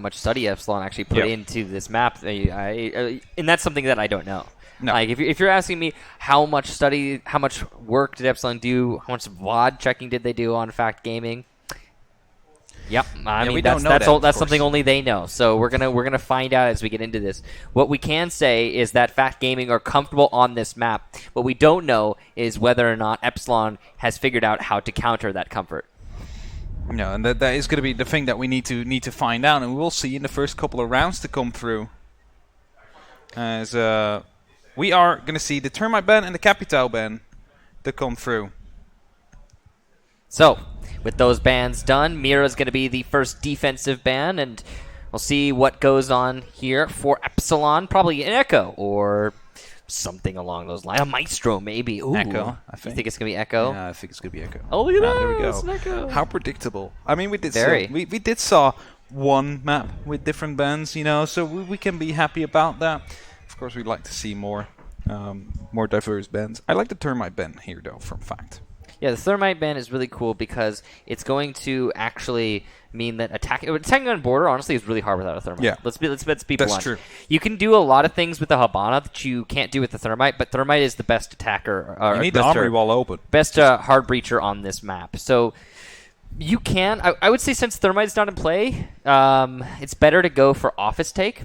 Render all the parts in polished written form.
much study Epsilon actually put into this map, and that's something that I don't know. No. Like, if you're asking me how much study, how much work did Epsilon do, how much VOD checking did they do on Fact Gaming? Yep, I mean that's something only they know. So we're gonna find out as we get into this. What we can say is that Fact Gaming are comfortable on this map. What we don't know is whether or not Epsilon has figured out how to counter that comfort. No, and that is going to be the thing that we need to find out, and we'll see in the first couple of rounds to come through. As we are going to see the Termite ban and the Capital ban to come through. So, with those bans done, Mira's going to be the first defensive ban, and we'll see what goes on here for Epsilon. Probably an Echo or something along those lines. A Maestro, maybe. Ooh. Echo, I think. You think it's going to be Echo? Yeah, I think it's going to be Echo. Oh, look at that. There we go. It's an Echo. How predictable. I mean, we did Very. saw one map with different bans, so we can be happy about that. Of course, we'd like to see more diverse bans. I like the Termite ban here, though, from Fact. Yeah, the Thermite ban is really cool because it's going to actually mean that attacking on border, honestly, is really hard without a Thermite. Yeah. Let's be blunt. That's true. You can do a lot of things with the Habana that you can't do with the Thermite, but Thermite is the best attacker. You need the armory wall open. Best hard breacher on this map. So you can, I would say since Thermite's not in play, it's better to go for office take.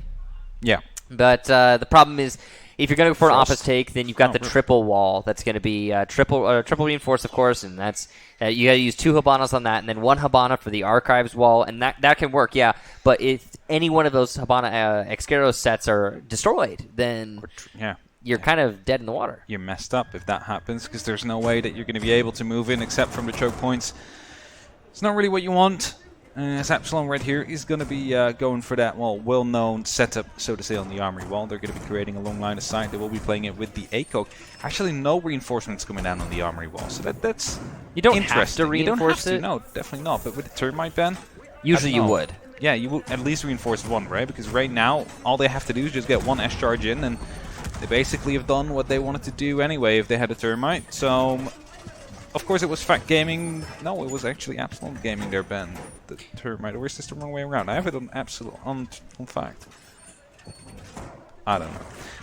Yeah. But the problem is, if you're going to go for an office take, then you've got the triple wall. That's going to be triple reinforced, of course, and that's you got to use 2 Habanas on that, and then 1 Habana for the archives wall, and that can work, yeah. But if any one of those Habana Excaros sets are destroyed, then you're kind of dead in the water. You're messed up if that happens, because there's no way that you're going to be able to move in except from the choke points. It's not really what you want. As Epsilon right here is going to be going for that, well-known setup, so to say, on the armory wall. They're going to be creating a long line of sight. They will be playing it with the ACOG. Actually, no reinforcements coming down on the armory wall, so that's you don't interesting. Have to reinforce it. No, definitely not. But with the Termite ban, usually you would. Yeah, you would at least reinforce 1, right? Because right now, all they have to do is just get 1 S charge in, and they basically have done what they wanted to do anyway if they had a Termite. So, of course, it was Fact Gaming. No, it was actually Epsilon Gaming their ban. The Termite. Or is this the wrong way around? I have it on Epsilon on Fact. I don't know.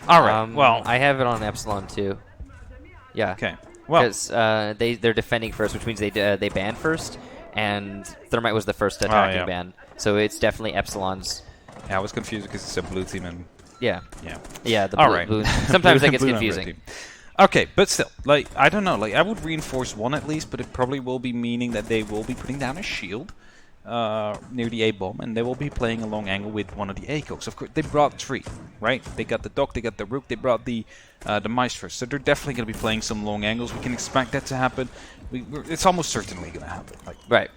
All right. Well, I have it on Epsilon too. Yeah. Okay. Well, because they're defending first, which means they ban first, and Thermite was the first attacking ban. So it's definitely Epsilon's. Yeah, I was confused because it's a blue team and. Yeah. The All blue, right. blue. Sometimes that gets confusing. Okay, but still, I don't know. I would reinforce 1 at least, but it probably will be meaning that they will be putting down a shield near the A-bomb, and they will be playing a long angle with one of the ACOGs. Of course, they brought 3, right? They got the Doc, they got the Rook, they brought the Maestro. So they're definitely going to be playing some long angles. We can expect that to happen. It's almost certainly going to happen. Right.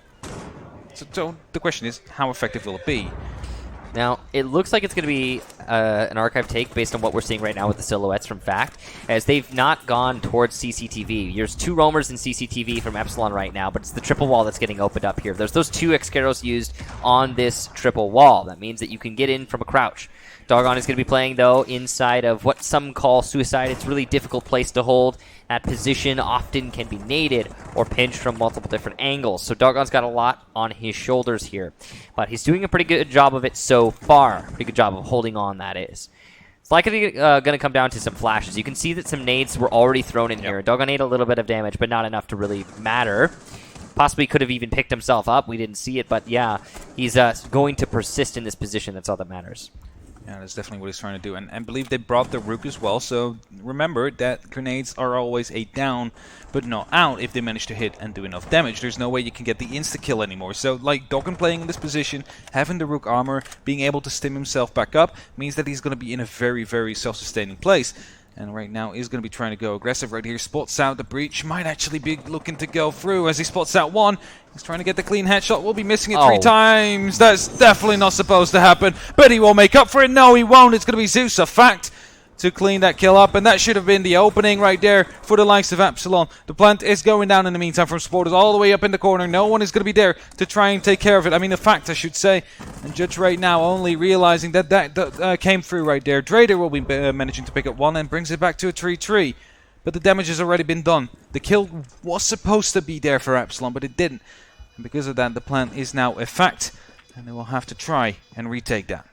So the question is, how effective will it be? Now, it looks like it's going to be an archive take based on what we're seeing right now with the silhouettes from Fact, as they've not gone towards CCTV. There's 2 roamers in CCTV from Epsilon right now, but it's the triple wall that's getting opened up here. There's those 2 Excaros used on this triple wall. That means that you can get in from a crouch. Doggone is going to be playing, though, inside of what some call suicide. It's a really difficult place to hold. That position often can be naded or pinched from multiple different angles. So Doggone's got a lot on his shoulders here. But he's doing a pretty good job of it so far. Pretty good job of holding on, that is. It's likely going to come down to some flashes. You can see that some nades were already thrown in here. Doggone ate a little bit of damage, but not enough to really matter. Possibly could have even picked himself up. We didn't see it, but yeah, he's going to persist in this position. That's all that matters. Yeah, that's definitely what he's trying to do. And I believe they brought the Rook as well, so remember that grenades are always a down, but not out if they manage to hit and do enough damage. There's no way you can get the insta-kill anymore. So, Doggone playing in this position, having the Rook armor, being able to stim himself back up, means that he's going to be in a very, very self-sustaining place. And right now is going to be trying to go aggressive right here. Spots out the breach. Might actually be looking to go through as he spots out 1. He's trying to get the clean headshot. Will be missing it 3 times. That's definitely not supposed to happen. But he will make up for it. No, he won't. It's going to be Zeus, a Fact, to clean that kill up. And that should have been the opening right there for the likes of Epsilon. The plant is going down in the meantime from Sporters all the way up in the corner. No one is going to be there to try and take care of it. I mean, the Fact, I should say. And Judge right now only realizing that came through right there. Drader will be managing to pick up 1 and brings it back to a 3-3. But the damage has already been done. The kill was supposed to be there for Epsilon, but it didn't. And because of that, the plant is now a Fact. And they will have to try and retake that.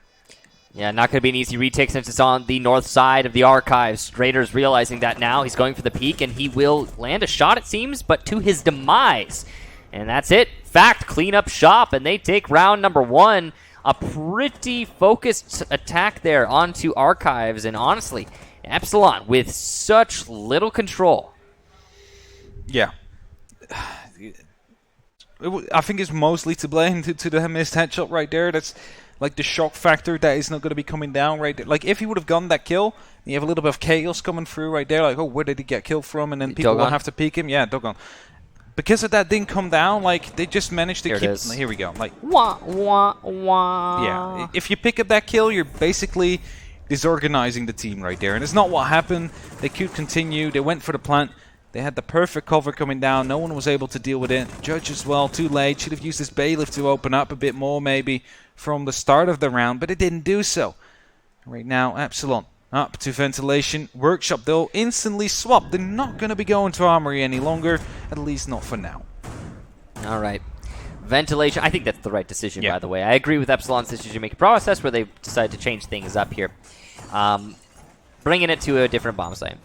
Yeah, not going to be an easy retake since it's on the north side of the Archives. Raiders realizing that now. He's going for the peak, and he will land a shot, it seems, but to his demise. And that's it. Fact, clean up shop, and they take round number 1. A pretty focused attack there onto Archives, and honestly, Epsilon with such little control. Yeah. I think it's mostly to blame to the missed headshot right there. That's like the shock factor that is not going to be coming down right there. Like if he would have gotten that kill, you have a little bit of chaos coming through right there. Like, oh, where did he get killed from? And then people will have to peek him. Yeah, Dogon. Because of that didn't come down, like they just managed to keep. Here we go. Like wah wah wah. Yeah, if you pick up that kill, you're basically disorganizing the team right there, and it's not what happened. They could continue. They went for the plant. They had the perfect cover coming down. No one was able to deal with it. Judge as well, too late. Should have used this bailiff to open up a bit more maybe from the start of the round, but it didn't do so. Right now, Epsilon up to ventilation. Workshop, they'll instantly swap. They're not going to be going to Armory any longer, at least not for now. All right. Ventilation, I think that's the right decision, by the way. I agree with Epsilon's decision-making process where they've decided to change things up here. Bringing it to a different bomb site.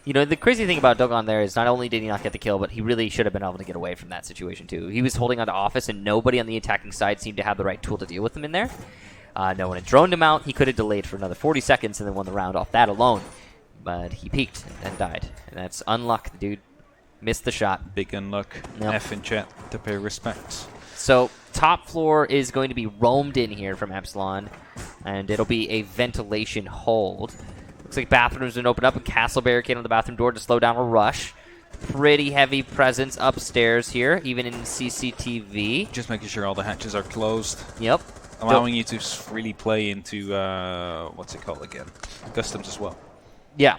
You know, the crazy thing about Dogon there is not only did he not get the kill, but he really should have been able to get away from that situation too. He was holding on to Office, and nobody on the attacking side seemed to have the right tool to deal with him in there. No one had droned him out. He could have delayed for another 40 seconds and then won the round off that alone. But he peeked and died. And that's unluck. The dude missed the shot. Big unluck. Yep. F in chat to pay respects. So top floor is going to be roamed in here from Epsilon. And it'll be a ventilation hold. Looks like bathrooms are going to open up, and Castle barricade on the bathroom door to slow down a rush. Pretty heavy presence upstairs here, even in CCTV. Just making sure all the hatches are closed. Yep. Allowing you to really play into, what's it called again? Customs as well. Yeah.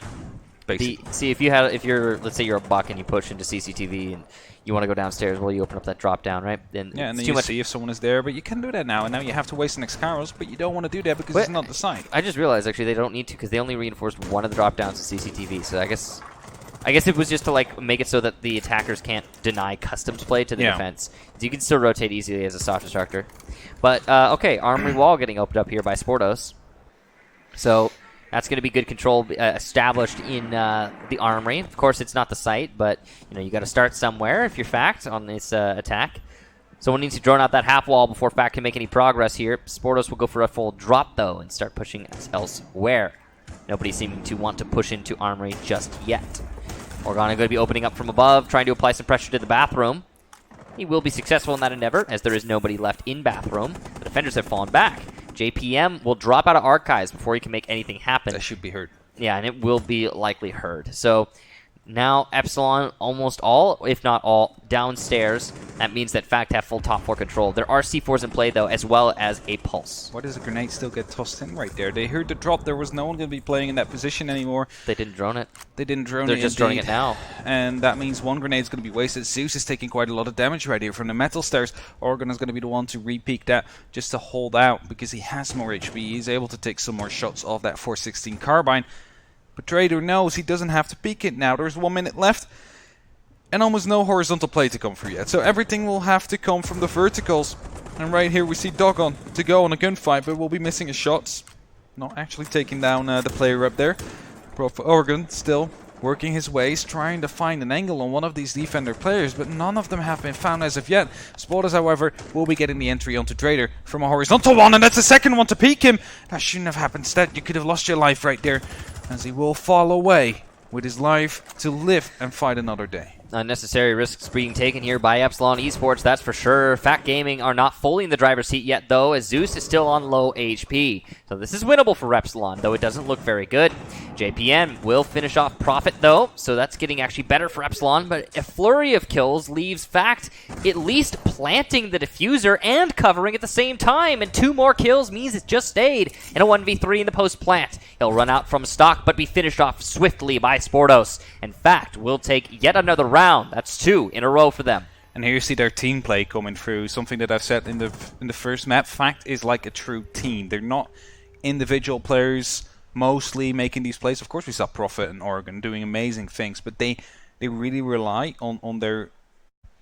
Basically. See, if you're, let's say you're a buck and you push into CCTV and you want to go downstairs, well, you open up that drop down, right? And then you see if someone is there, but you can do that now, and now you have to waste an Excaros, but you don't want to do that because it's not the site. I just realized, actually, they don't need to because they only reinforced one of the drop downs to CCTV, so I guess it was just to like make it so that the attackers can't deny customs play to the defense. So you can still rotate easily as a soft destructor. But, okay, Armory Wall getting opened up here by Sportos. So that's going to be good control established in the Armory. Of course, it's not the site, but you got to start somewhere if you're Fact on this attack. Someone needs to drone out that half wall before Fact can make any progress here. Sportos will go for a full drop, though, and start pushing elsewhere. Nobody seeming to want to push into Armory just yet. Organa going to be opening up from above, trying to apply some pressure to the bathroom. He will be successful in that endeavor, as there is nobody left in bathroom. The defenders have fallen back. JPM will drop out of Archives before he can make anything happen. That should be heard. Yeah, and it will be likely heard. So now Epsilon almost all, if not all, downstairs. That means that Fact have full top floor control. There are C4s in play, though, as well as a Pulse. Why does a grenade still get tossed in right there? They heard the drop. There was no one going to be playing in that position anymore. They didn't drone it. They didn't drone it. They're just droning it now. And that means one grenade is going to be wasted. Zeus is taking quite a lot of damage right here from the metal stairs. Organ is going to be the one to re-peek that just to hold out because he has more HP. He's able to take some more shots off that 416 carbine. But Trader knows he doesn't have to peek it now. There's 1 minute left. And almost no horizontal play to come through yet. So everything will have to come from the verticals. And right here we see Dogon to go on a gunfight, but we'll be missing his shots. Not actually taking down the player up there. Prof Organ still working his ways, trying to find an angle on one of these defender players, but none of them have been found as of yet. Spotters, however, will be getting the entry onto Trader from a horizontal one, and that's the second one to peek him. That shouldn't have happened. Instead, you could have lost your life right there, as he will fall away with his life to live and fight another day. Unnecessary risks being taken here by Epsilon eSports, that's for sure. Fact Gaming are not fully in the driver's seat yet, though, as Zeus is still on low HP. So this is winnable for Epsilon, though it doesn't look very good. JPM will finish off Profit, though, so that's getting actually better for Epsilon, but a flurry of kills leaves Fact at least planting the diffuser and covering at the same time, and 2 more kills means it just stayed in a 1v3 in the post-plant. He'll run out from stock, but be finished off swiftly by Sportos, and Fact will take yet another round. That's 2 in a row for them. And here you see their team play coming through. Something that I've said in the first map. Fact is like a true team. They're not individual players mostly making these plays. Of course, we saw Profit and Oregon doing amazing things, but they really rely on their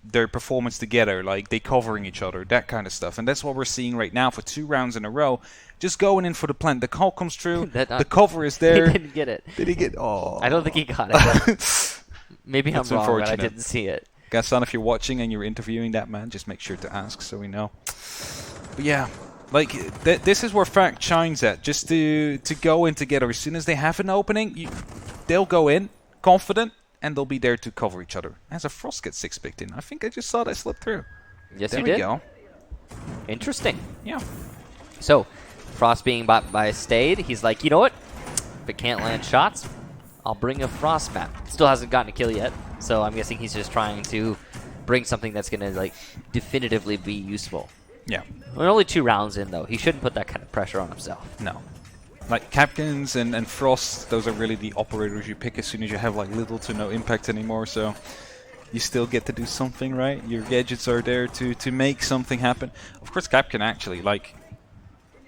their performance together, like they covering each other, that kind of stuff. And that's what we're seeing right now for 2 rounds in a row. Just going in for the plant. The call comes through. The cover is there. He didn't get it. Did he get? Oh, I don't think he got it. Maybe I'm That's wrong, but I unfortunate. didn't see it. Gaston, if you're watching and you're interviewing that man, just make sure to ask so we know. But yeah, like this is where Fact shines at. Just to go in together. As soon as they have an opening, they'll go in confident and they'll be there to cover each other. As a Frost gets 6 picked in, I think I just saw that slip through. Yes, there you we did. go. Interesting. Yeah. So, Frost being bought by Stade, he's like, you know what? If it can't land shots, I'll bring a Frost map. Still hasn't gotten a kill yet, so I'm guessing he's just trying to bring something that's going to like definitively be useful. Yeah. We're only 2 rounds in, though. He shouldn't put that kind of pressure on himself. No. Like Capkins and Frost, those are really the operators you pick as soon as you have like little to no impact anymore, so you still get to do something, right? Your gadgets are there to make something happen. Of course, Capkin actually, like,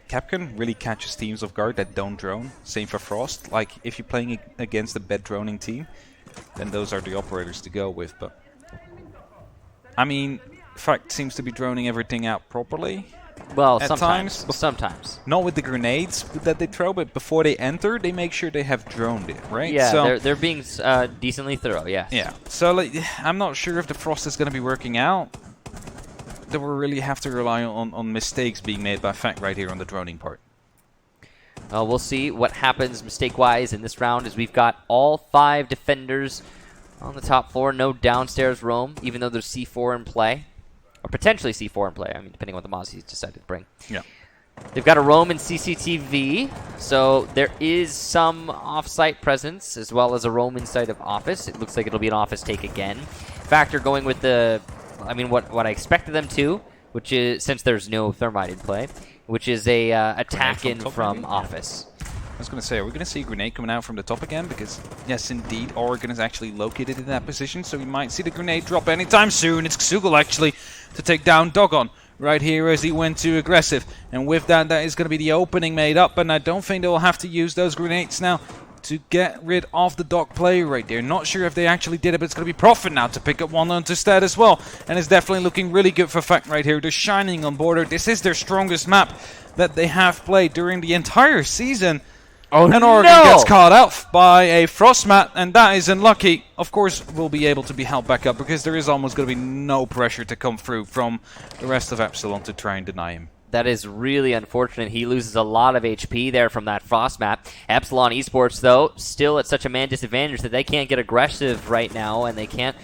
Capkin really catches teams off guard that don't drone. Same for Frost. Like, if you're playing against a bad droning team, then those are the operators to go with. But I mean, Fact seems to be droning everything out properly. Well, At sometimes. times. Sometimes. Not with the grenades that they throw, but before they enter, they make sure they have droned it, right? Yeah, so, they're being decently thorough, yes. yeah. So like, I'm not sure if the Frost is going to be working out. That we really have to rely on mistakes being made by Fact right here on the droning part. We'll see what happens mistake-wise in this round as we've got all 5 defenders on the top floor. No downstairs roam, even though there's C4 in play. Or potentially C4 in play, I mean, depending on what the Mozzies decided to bring. Yeah. They've got a roam in CCTV, so there is some off-site presence as well as a roam inside of office. It looks like it'll be an office take again. Factor going with the, I mean, what I expected them to, which is, since there's no Thermite in play, which is a attack in from office. I was going to say, are we going to see a grenade coming out from the top again? Because, yes, indeed, Oregon is actually located in that position, so we might see the grenade drop anytime soon. It's Xugel, actually, to take down Dogon right here as he went too aggressive. And with that, that is going to be the opening made up, and I don't think they will have to use those grenades now to get rid of the Dog player right there. Not sure if they actually did it, but it's going to be Profit now to pick up one onto Stead as well. And it's definitely looking really good for Fact right here. They're shining on Border. This is their strongest map that they have played during the entire season. Oh, and Oregon gets caught out by a Frostmat, and that is unlucky. Of course, we'll be able to be held back up because there is almost going to be no pressure to come through from the rest of Epsilon to try and deny him. That is really unfortunate. He loses a lot of HP there from that Frost map. Epsilon eSports, though, still at such a man disadvantage that they can't get aggressive right now, and they can't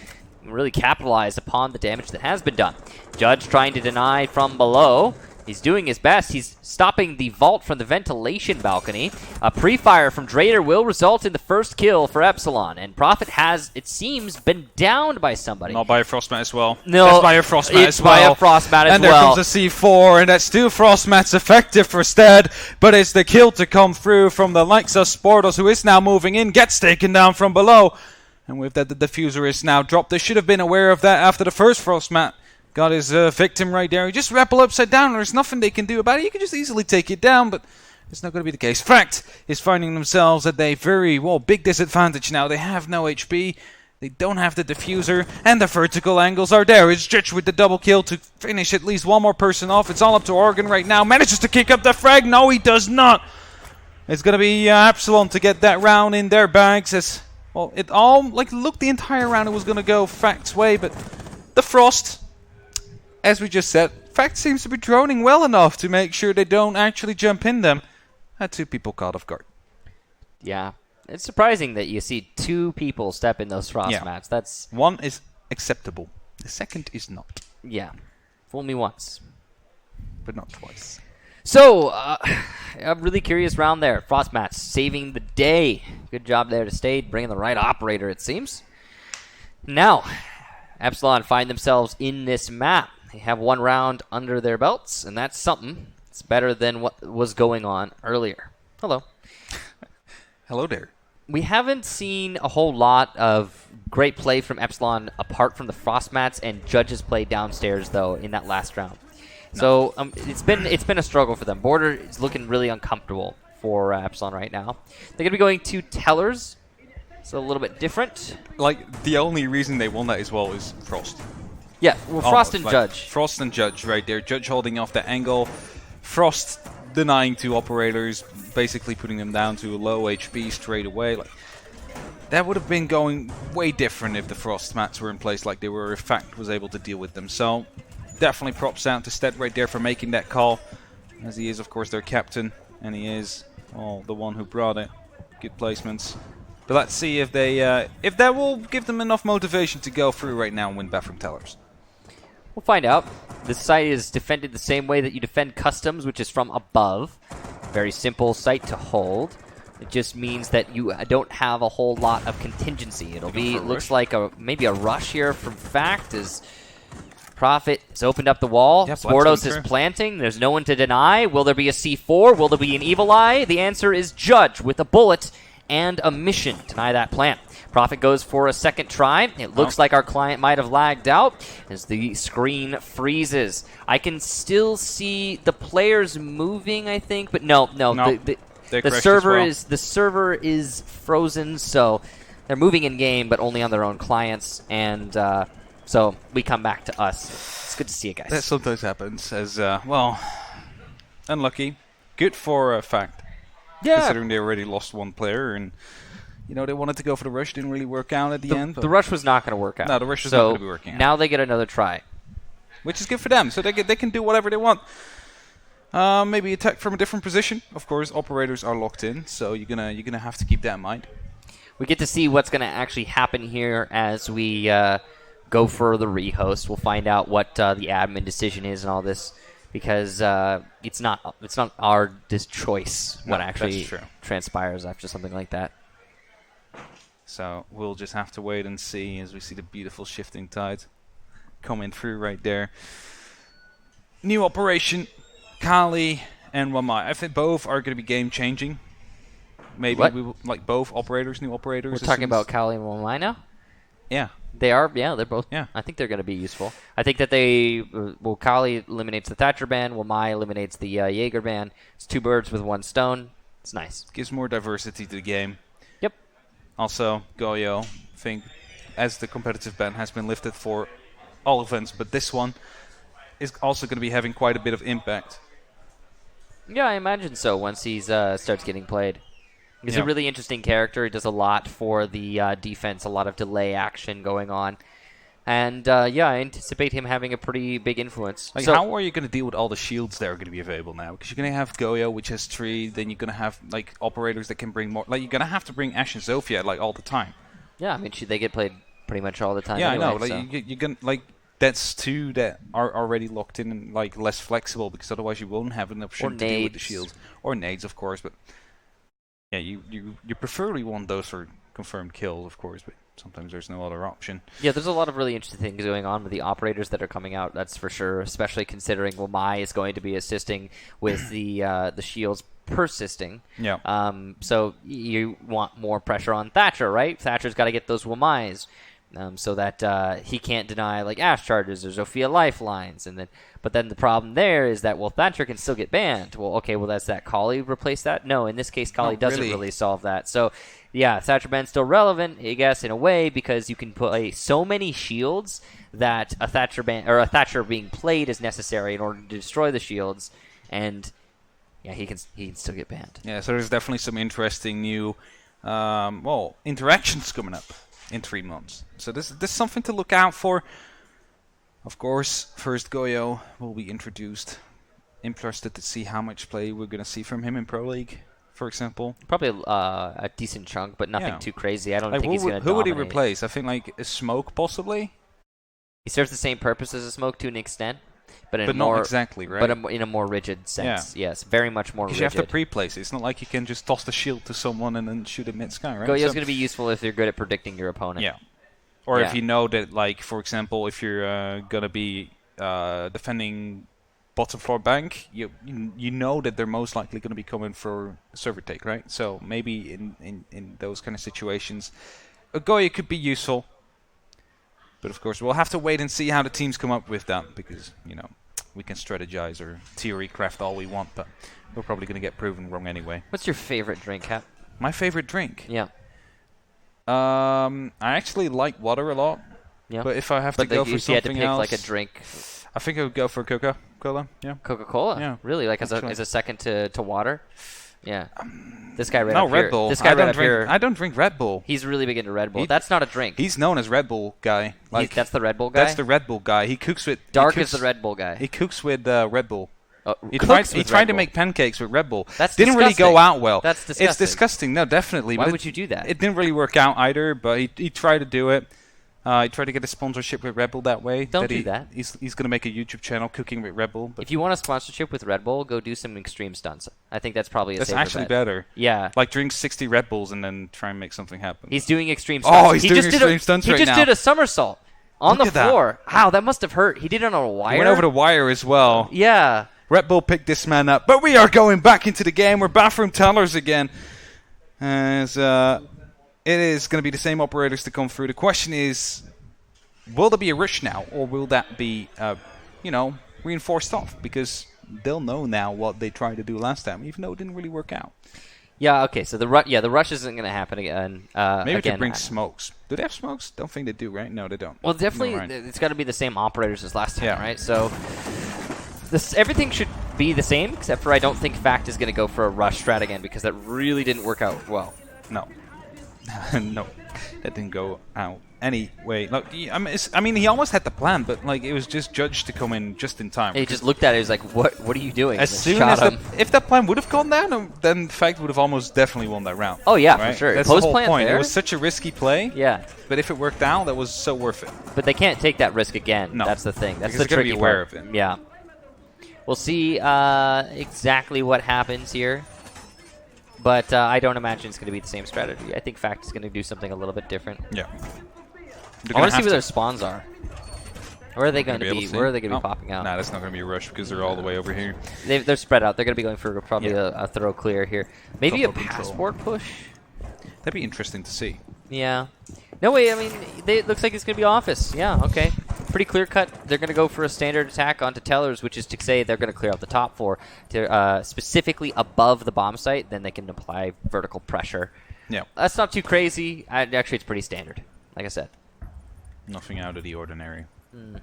really capitalize upon the damage that has been done. Judge trying to deny from below. He's doing his best. He's stopping the vault from the ventilation balcony. A pre-fire from Drader will result in the first kill for Epsilon. And Prophet has, it seems, been downed by somebody. Not by a Frostmat as well. No, that's by a Frostmat it's as well. by a Frostmat as and there well. comes a C4, and that's 2 Frostmats effective for Stead. But it's the kill to come through from the likes of Sportos, who is now moving in, gets taken down from below. And with that, the diffuser is now dropped. They should have been aware of that after the first Frostmat. Got his victim right there. He just rappel upside down. There's nothing they can do about it. You can just easily take it down, but it's not going to be the case. Fact is finding themselves at a very, big disadvantage now. They have no HP. They don't have the diffuser, and the vertical angles are there. It's Judge with the double kill to finish at least one more person off. It's all up to Oregon right now. Manages to kick up the frag. No, he does not. It's going to be Epsilon to get that round in their bags. As well, it all looked the entire round it was going to go Fact's way, but the Frost, as we just said, Fact seems to be droning well enough to make sure they don't actually jump in them. Had 2 people caught off guard. Yeah. It's surprising that you see 2 people step in those Frost mats. That's one is acceptable. The second is not. Yeah. Fool me once. But not twice. So, a really curious round there. Frost mats saving the day. Good job there to Stade, bringing the right operator, it seems. Now, Epsilon find themselves in this map. They have 1 round under their belts, and that's something. It's better than what was going on earlier. Hello. Hello there. We haven't seen a whole lot of great play from Epsilon apart from the Frostmats and Judge's play downstairs, though, in that last round. No. So it's been a struggle for them. Border is looking really uncomfortable for Epsilon right now. They're going to be going to Tellers. It's a little bit different. The only reason they won that as well is Frost. Yeah, well, Frost and Like Judge. Frost and Judge right there. Judge holding off the angle. Frost denying 2 operators, basically putting them down to a low HP straight away. Like, that would have been going way different if the Frost mats were in place like they were, if Fact was able to deal with them. So, definitely props out to Stead right there for making that call, as he is, of course, their captain, and he is the one who brought it. Good placements. But let's see if that will give them enough motivation to go through right now and win bathroom tellers. We'll find out. This site is defended the same way that you defend customs, which is from above. Very simple site to hold. It just means that you don't have a whole lot of contingency. It'll be, looks like maybe a rush here from Fact as Prophet has opened up the wall. Yep, Sportos is planting. There's no one to deny. Will there be a C4? Will there be an Evil Eye? The answer is Judge with a bullet and a mission. Deny that plant. Prophet goes for a second try. It looks like our client might have lagged out as the screen freezes. I can still see the players moving, I think, but no. The server is frozen, so they're moving in game, but only on their own clients, and so we come back to us. It's good to see you guys. That sometimes happens, as well, unlucky. Good for Fact. Yeah. Considering they already lost one player, and they wanted to go for the rush, didn't really work out at the end. The rush was not going to work out. No, the rush was not going to be working out. Now they get another try, which is good for them. So they can do whatever they want. Maybe attack from a different position. Of course, operators are locked in, so you're gonna have to keep that in mind. We get to see what's going to actually happen here as we go for the rehost. We'll find out what the admin decision is and all this, because it's not our choice what actually transpires after something like that. So we'll just have to wait and see as we see the beautiful shifting tide coming through right there. New operation, Kali and Wamai. I think both are going to be game changing. Maybe we will, like both operators, new operators. We're talking about Kali and Wamai now? Yeah. They are, yeah, they're both. Yeah. I think they're going to be useful. I think that Kali eliminates the Thatcher ban, Wamai eliminates the Jaeger ban. It's 2 birds with 1 stone. It's nice. Gives more diversity to the game. Yep. Also, Goyo, I think, as the competitive ban has been lifted for all events, but this one is also going to be having quite a bit of impact. Yeah, I imagine so once he starts getting played. He's a really interesting character. He does a lot for the defense, a lot of delay action going on. And, yeah, I anticipate him having a pretty big influence. Like, how are you going to deal with all the shields that are going to be available now? Because you're going to have Goyo, which has 3, then you're going to have, like, operators that can bring more. Like, you're going to have to bring Ash and Zofia, like, all the time. Yeah, I mean, they get played pretty much all the time. Yeah, anyway, I know. Like, you're going to, like, that's 2 that are already locked in and, like, less flexible, because otherwise you won't have an option to deal with the shields. Or nades, of course, but... Yeah, you preferably want those for confirmed kills, of course, but sometimes there's no other option. Yeah, there's a lot of really interesting things going on with the operators that are coming out, that's for sure, especially considering Wamai is going to be assisting with the shields persisting. Yeah. So you want more pressure on Thatcher, right? Thatcher's got to get those Wamais. So that he can't deny like Ash charges or Zofia lifelines, but then the problem there is that Thatcher can still get banned. Well, okay, that's that Kali replace that? No, in this case Kali doesn't really solve that. So yeah, Thatcher ban's still relevant, I guess, in a way, because you can put so many shields that a Thatcher ban or a Thatcher being played is necessary in order to destroy the shields, and yeah, he can still get banned. Yeah, so there's definitely some interesting new interactions coming up in 3 months. So this is something to look out for. Of course, first Goyo will be introduced. Interested to see how much play we're going to see from him in Pro League, for example. Probably a decent chunk, but nothing too crazy. I don't think he's going to Who would he replace? I think like a Smoke, possibly? He serves the same purpose as a Smoke to an extent. But not exactly, right? But in a more rigid sense, yes. Very much more rigid. You have to pre-place it. It's not like you can just toss the shield to someone and then shoot it mid-sky, right? Goyo's going to be useful if you're good at predicting your opponent. Yeah. Or if you know that, like, for example, if you're going to be defending bottom floor bank, you know that they're most likely going to be coming for server take, right? So maybe in those kind of situations, a Goyo could be useful. But of course, we'll have to wait and see how the teams come up with that, because, we can strategize or theory craft all we want, but we're probably going to get proven wrong anyway. What's your favorite drink, Cap? My favorite drink? Yeah. I actually like water a lot. Yeah. But if I have to go for if you had to something pick else, like a drink, I think I would go for Coca-Cola. Yeah. Coca-Cola. Yeah. Really, like as a second to water. Yeah. This guy right No, up Red here. Bull. This guy right up here. I don't drink Red Bull. He's really big into Red Bull. That's not a drink. He's known as Red Bull guy. Like That's the Red Bull guy. That's the Red Bull guy. He cooks with Dark is the Red Bull guy. He cooks with Red Bull. He Cooks with tried Red to Bull. make pancakes with Red Bull. That's didn't really disgusting. go out well. That's disgusting. It's disgusting. No, definitely. Why but would you do that? It didn't really work out either. But he tried to do it. He tried to get a sponsorship with Red Bull that way. Don't do that. He's going to make a YouTube channel cooking with Red Bull. But If you want a sponsorship with Red Bull, go do some extreme stunts. I think that's probably that's safer actually bet. better. Yeah. Like drink 60 Red Bulls and then try and make something happen. He's doing extreme stunts. Oh, he's doing extreme stunts right now. He just did a somersault on Look the at that. floor. Wow, that must have hurt. He did it on a wire. He went over the wire as well. Yeah. Red Bull picked this man up. But we are going back into the game. We're bathroom tellers again. As it is going to be the same operators to come through. The question is, will there be a rush now? Or will that be, reinforced off? Because they'll know now what they tried to do last time, even though it didn't really work out. Yeah, okay, so the rush isn't going to happen again. Maybe again. they bring smokes. Do they have smokes? Don't think they do, right? No, they don't. Well, definitely, No, right. it's got to be the same operators as last time, Yeah. right? So everything should be the same, except for I don't think Fact is going to go for a rush strat again, because that really didn't work out well. No. No. That didn't go out anyway. Look, I mean, he almost had the plan, but like it was just judged to come in just in time. He just looked at it, he was like, what are you doing? As And soon shot as him. if that plan would have gone down, then Fact would have almost definitely won that round. Oh, yeah, right? for sure. That's Post the whole plant point. there? It was such a risky play. Yeah. But if it worked out, that was so worth it. But they can't take that risk again. No. That's the thing. That's Because the they're gonna tricky be aware part. of it. Yeah. We'll see exactly what happens here. But I don't imagine it's going to be the same strategy. I think Fact is going to do something a little bit different. Yeah. I want to see where their spawns are. Where are they going to be? see. Where are they going to Oh, be popping out? Nah, that's not going to be a rush because they're all the way over here. They're spread out. They're going to be going for probably a throw clear here. Maybe a Couple control. passport push? That'd be interesting to see. Yeah. No way. I mean, it looks like it's going to be Office. Yeah, okay. Pretty clear cut. They're going to go for a standard attack onto Tellers, which is to say they're going to clear out the top floor to specifically above the bomb site. Then they can apply vertical pressure. Yeah. That's not too crazy. Actually, it's pretty standard, like I said. Nothing out of the ordinary. We'll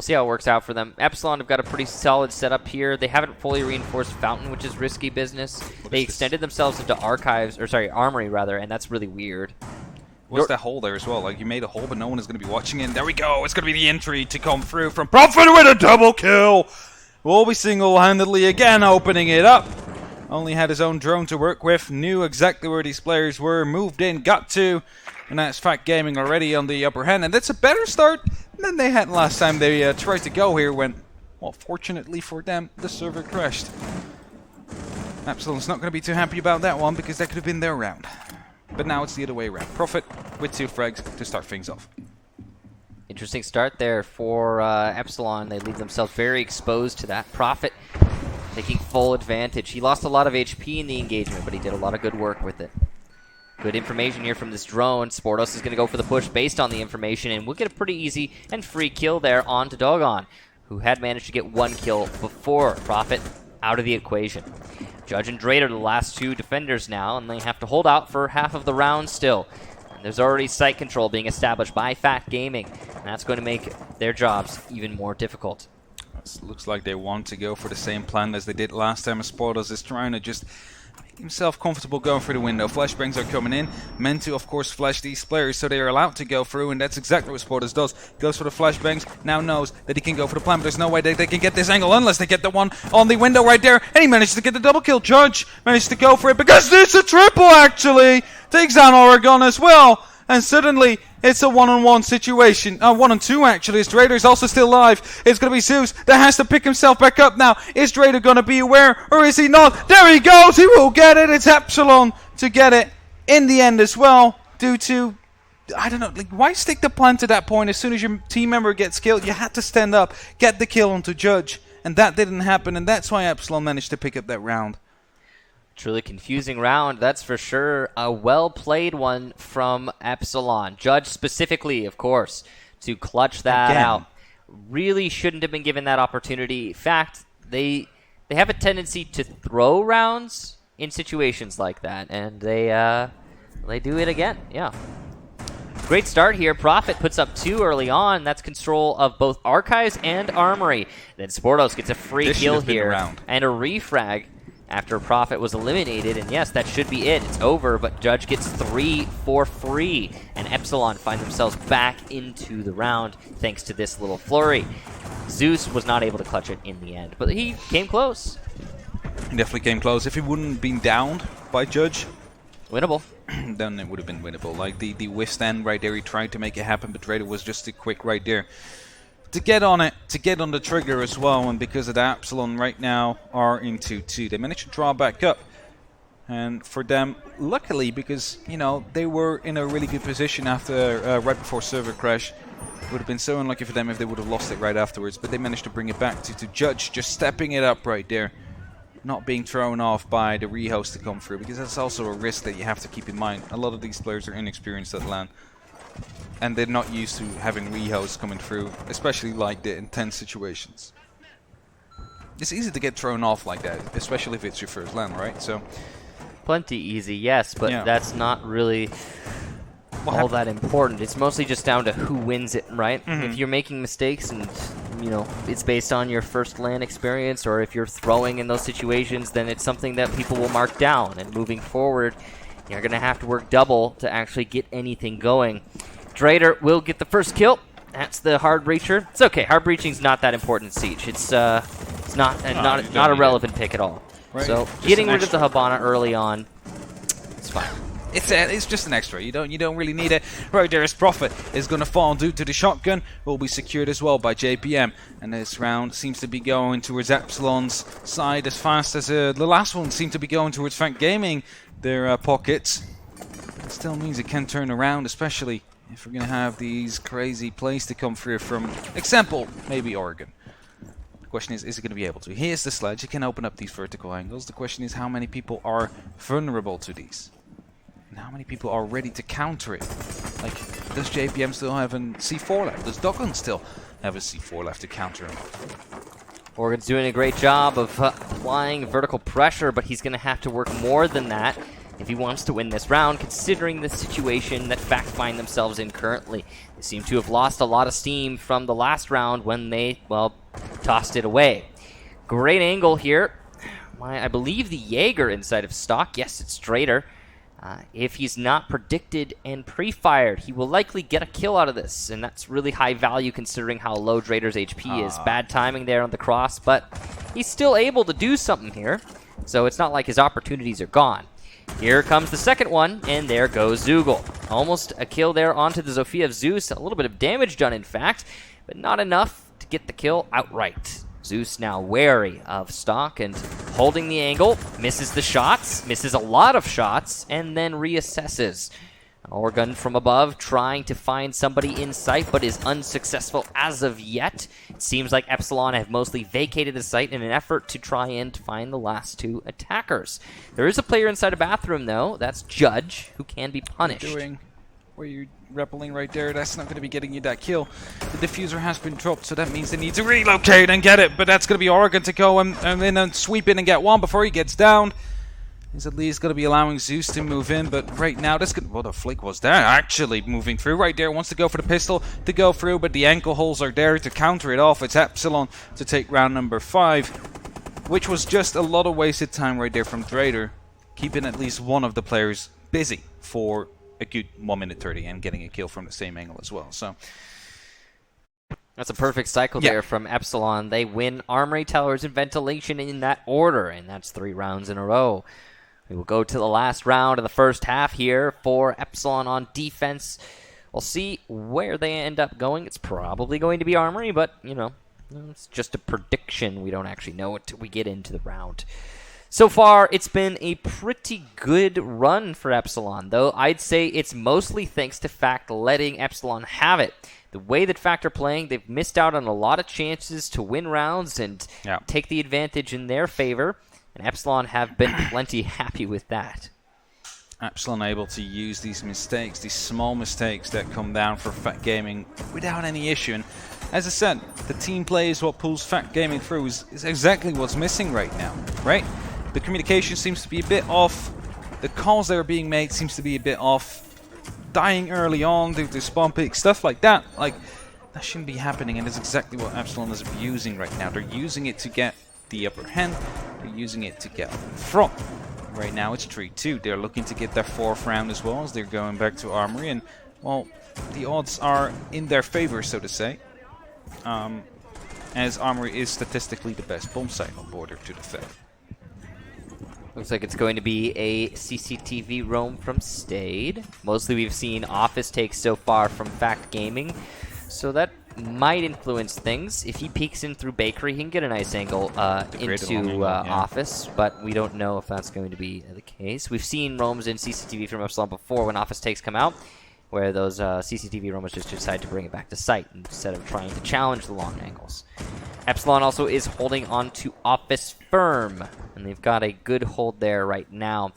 see how it works out for them. Epsilon have got a pretty solid setup here. They haven't fully reinforced Fountain, which is risky business. They extended themselves into Armory, rather, and that's really weird. What's that hole there as well? Like, you made a hole, but no one is going to be watching it. There we go. It's going to be the entry to come through from Profit with a double kill. Will be single-handedly again opening it up. Only had his own drone to work with. Knew exactly where these players were. Moved in, got to. And that's Fact Gaming already on the upper hand. And that's a better start than they had last time they tried to go here when, well, fortunately for them, the server crashed. Epsilon's not going to be too happy about that one because that could have been their round. But now it's the other way around. Profit with 2 frags to start things off. Interesting start there for Epsilon. They leave themselves very exposed to that. Profit taking full advantage. He lost a lot of HP in the engagement, but he did a lot of good work with it. Good information here from this drone. Sportos is going to go for the push based on the information, and we'll get a pretty easy and free kill there onto Dogon, who had managed to get 1 kill before Profit out of the equation. Judge and Drake are the last 2 defenders now, and they have to hold out for half of the round still. And there's already site control being established by Fact Gaming, and that's going to make their jobs even more difficult. Looks like they want to go for the same plan as they did last time. Sportos is trying to just make himself comfortable going through the window. Flashbangs are coming in. Meant to, of course, flash these players so they are allowed to go through, and that's exactly what Sportos does. Goes for the flashbangs, now knows that he can go for the plan, but there's no way that they can get this angle unless they get the one on the window right there, and he managed to get the double kill. Judge managed to go for it because it's a triple, actually. Takes down Oregon as well. And suddenly, it's a one-on-one situation. 1-on-2, actually. Is Drader also still alive? It's going to be Zeus that has to pick himself back up now. Is Drader going to be aware, or is he not? There he goes. He will get it. It's Epsilon to get it in the end as well. Due to, I don't know, like, why stick the plan to that point? As soon as your team member gets killed, you had to stand up, get the kill onto Judge. And that didn't happen, and that's why Epsilon managed to pick up that round. Truly confusing round, that's for sure. A well-played one from Epsilon. Judge specifically, of course, to clutch that out. Really shouldn't have been given that opportunity. In fact, they have a tendency to throw rounds in situations like that, and they do it again. Yeah. Great start here. Profit puts up 2 early on. That's control of both Archives and Armory. Then Sportos gets a free kill here and a refrag after Profit was eliminated. And yes, that should be it. It's over, but Judge gets 3 for free. And Epsilon find themselves back into the round thanks to this little flurry. Zeus was not able to clutch it in the end, but he came close. He definitely came close. If he wouldn't have been downed by Judge, winnable. Then it would have been winnable. Like the whiff end right there, he tried to make it happen, but Trader was just too quick right there to get on it, to get on the trigger as well. And because of that, Epsilon right now are in 2-2. They managed to draw back up. And for them, luckily, because, you know, they were in a really good position after right before server crash. It would have been so unlucky for them if they would have lost it right afterwards. But they managed to bring it back to Judge, just stepping it up right there. Not being thrown off by the rehost to come through, because that's also a risk that you have to keep in mind. A lot of these players are inexperienced at LAN, and they're not used to having rehosts coming through, especially like the intense situations. It's easy to get thrown off like that, especially if it's your first LAN, right? So, plenty easy, yes, but that's not really all that important. It's mostly just down to who wins it, right? If you're making mistakes and, you know, it's based on your first LAN experience, or if you're throwing in those situations, then it's something that people will mark down. And moving forward, you're going to have to work double to actually get anything going. Drader will get the first kill. That's the hard breacher. It's okay. Hard breaching's not that important in Siege. It's not a relevant pick at all. Right. So just getting rid of the Habana early on, it's fine. It's just an extra. You don't really need it. Right there, his Profit is going to fall due to the shotgun. Will be secured as well by JPM. And this round seems to be going towards Epsilon's side as fast as the last one seemed to be going towards Frank Gaming, their pockets. It still means it can turn around, especially if we're going to have these crazy plays to come through from, example, maybe Oregon. The question is it going to be able to? Here's the sledge. It can open up these vertical angles. The question is how many people are vulnerable to these? And how many people are ready to counter it? Like, does JPM still have a C4 left? Does Douglas still have a C4 left to counter him? Oregon's doing a great job of applying vertical pressure, but he's going to have to work more than that if he wants to win this round, considering the situation that FACT find themselves in currently. They seem to have lost a lot of steam from the last round when they, well, tossed it away. Great angle here. I believe the Jaeger inside of stock. Yes, it's Drader. If he's not predicted and pre-fired, he will likely get a kill out of this, and that's really high value considering how low Drader's HP is. Bad timing there on the cross, but he's still able to do something here, so it's not like his opportunities are gone. Here comes the second one, and there goes Zoogle. Almost a kill there onto the Zofia of Zeus. A little bit of damage done, in fact, but not enough to get the kill outright. Zeus now wary of stock and holding the angle, misses the shots, misses a lot of shots, and then reassesses. Oregon from above trying to find somebody in sight, but is unsuccessful as of yet. It seems like Epsilon have mostly vacated the site in an effort to try and find the last 2 attackers. There is a player inside a bathroom, though. That's Judge, who can be punished. What are you doing? Where you're rappelling right there, that's not going to be getting you that kill. The diffuser has been dropped, so that means they need to relocate and get it, but that's going to be Oregon to go and then sweep in and get one before he gets down. He's at least going to be allowing Zeus to move in, but right now, this could... Well, the flick was there, actually moving through right there. Wants to go for the pistol to go through, but the ankle holes are there to counter it off. It's Epsilon to take round number 5, which was just a lot of wasted time right there from Drader, keeping at least one of the players busy for a good 1 minute 30 and getting a kill from the same angle as well. So that's a perfect cycle there from Epsilon. They win Armory, Towers, and Ventilation in that order, and that's 3 rounds in a row. We will go to the last round of the first half here for Epsilon on defense. We'll see where they end up going. It's probably going to be Armory, but, you know, it's just a prediction. We don't actually know until we get into the round. So far, it's been a pretty good run for Epsilon, though I'd say it's mostly thanks to FACT letting Epsilon have it. The way that FACT are playing, they've missed out on a lot of chances to win rounds and take the advantage in their favor, and Epsilon have been plenty happy with that. Epsilon able to use these mistakes, these small mistakes that come down for FACT Gaming without any issue. And as I said, the team play is what pulls FACT Gaming through, is exactly what's missing right now, right? The communication seems to be a bit off. The calls that are being made seems to be a bit off. dying early on due to spawn pick, stuff like that. Like, that shouldn't be happening, and it's exactly what Epsilon is abusing right now. They're using it to get the upper hand. They're using it to get in front. Right now it's 3-2. They're looking to get their 4th round as well as they're going back to Armory, and, well, the odds are in their favor, so to say. As Armory is statistically the best bomb site on border to defend. Looks like it's going to be a CCTV roam from Stade. Mostly we've seen office takes so far from Fact Gaming, so that might influence things. If he peeks in through Bakery, he can get a nice angle into office, but we don't know if that's going to be the case. We've seen roams in CCTV from Epsilon before when office takes come out, where those CCTV roamers just decide to bring it back to site instead of trying to challenge the long angles. Epsilon also is holding on to office firm, and they've got a good hold there right now.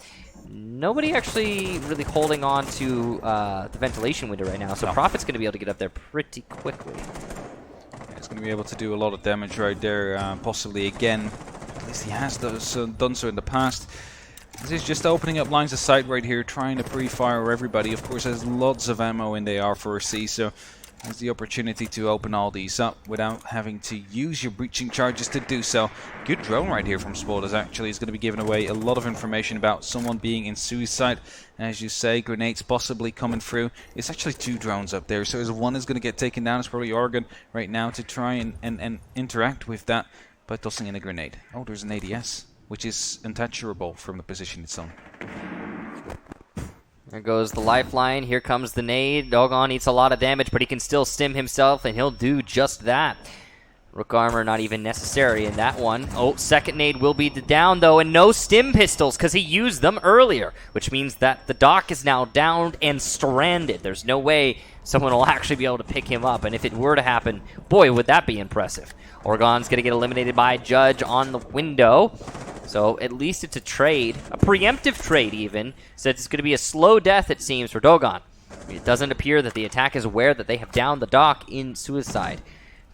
Nobody actually really holding on to the ventilation window right now, so Profit's going to be able to get up there pretty quickly. Yeah, he's going to be able to do a lot of damage right there, possibly again. At least he has done so in the past. This is just opening up lines of sight right here, trying to pre-fire everybody. Of course, there's lots of ammo in the R4C, so there's the opportunity to open all these up without having to use your breaching charges to do so. Good drone right here from Spoilers, actually. Is going to be giving away a lot of information about someone being in suicide. As you say, grenades possibly coming through. It's actually 2 drones up there, so as one is going to get taken down, it's probably Oregon right now to try and interact with that by tossing in a grenade. Oh, there's an ADS, which is untouchable from the position it's on. There goes the lifeline. Here comes the nade. Dogon eats a lot of damage, but he can still stim himself, and he'll do just that. Rook armor not even necessary in that one. Oh, second nade will be down, though, and no stim pistols because he used them earlier, which means that the dock is now downed and stranded. There's no way someone will actually be able to pick him up, and if it were to happen, boy, would that be impressive. Oregon's going to get eliminated by Judge on the window. So at least it's a trade, a preemptive trade even, so it's going to be a slow death, it seems, for Dogon. It doesn't appear that the attack is aware that they have downed the dock in suicide.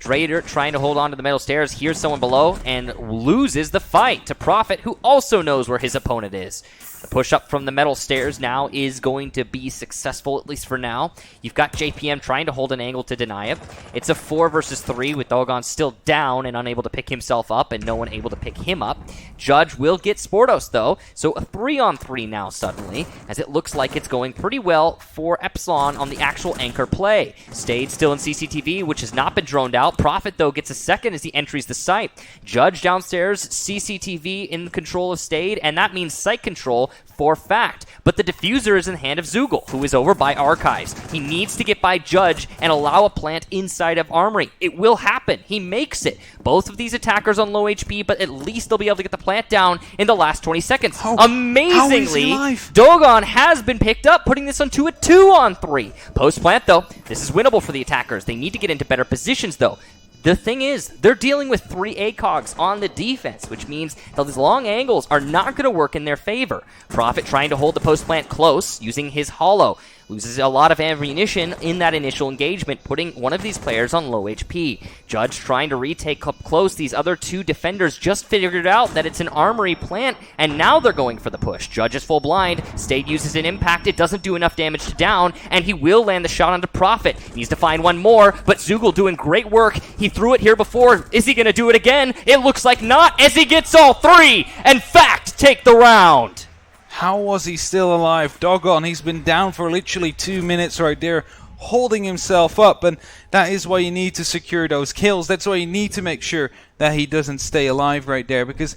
Trader trying to hold on to the metal stairs, hears someone below, and loses the fight to Prophet, who also knows where his opponent is. The push-up from the metal stairs now is going to be successful, at least for now. You've got JPM trying to hold an angle to deny it. It's a 4 versus 3 with Dogon still down and unable to pick himself up and no one able to pick him up. Judge will get Sportos, though, so a 3-on-3 now suddenly, as it looks like it's going pretty well for Epsilon on the actual anchor play. Stayed still in CCTV, which has not been droned out. Prophet, though, gets a second as he enters the site. Judge downstairs, CCTV in control of Stayed, and that means site control for Fact. But the diffuser is in the hand of Zoogle, who is over by Archives. He needs to get by Judge and allow a plant inside of Armory. It will happen. He makes it. Both of these attackers on low HP, but at least they'll be able to get the plant down in the last 20 seconds. Amazingly, Dogon has been picked up, putting this onto a 2-on-3. Post-plant, though, this is winnable for the attackers. They need to get into better positions, though. The thing is, they're dealing with 3 ACOGs on the defense, which means that these long angles are not going to work in their favor. Prophet trying to hold the post plant close using his hollow. Loses a lot of ammunition in that initial engagement, putting one of these players on low HP. Judge trying to retake up close. These other 2 defenders just figured out that it's an Armory plant, and now they're going for the push. Judge is full blind. Stade uses an impact. It doesn't do enough damage to down, and he will land the shot onto Prophet. Needs to find one more, but Zoogle doing great work. He threw it here before. Is he going to do it again? It looks like not, as he gets all 3, and Fact take the round. How was he still alive? Doggone, he's been down for literally 2 minutes right there, holding himself up, and that is why you need to secure those kills. That's why you need to make sure that he doesn't stay alive right there, because,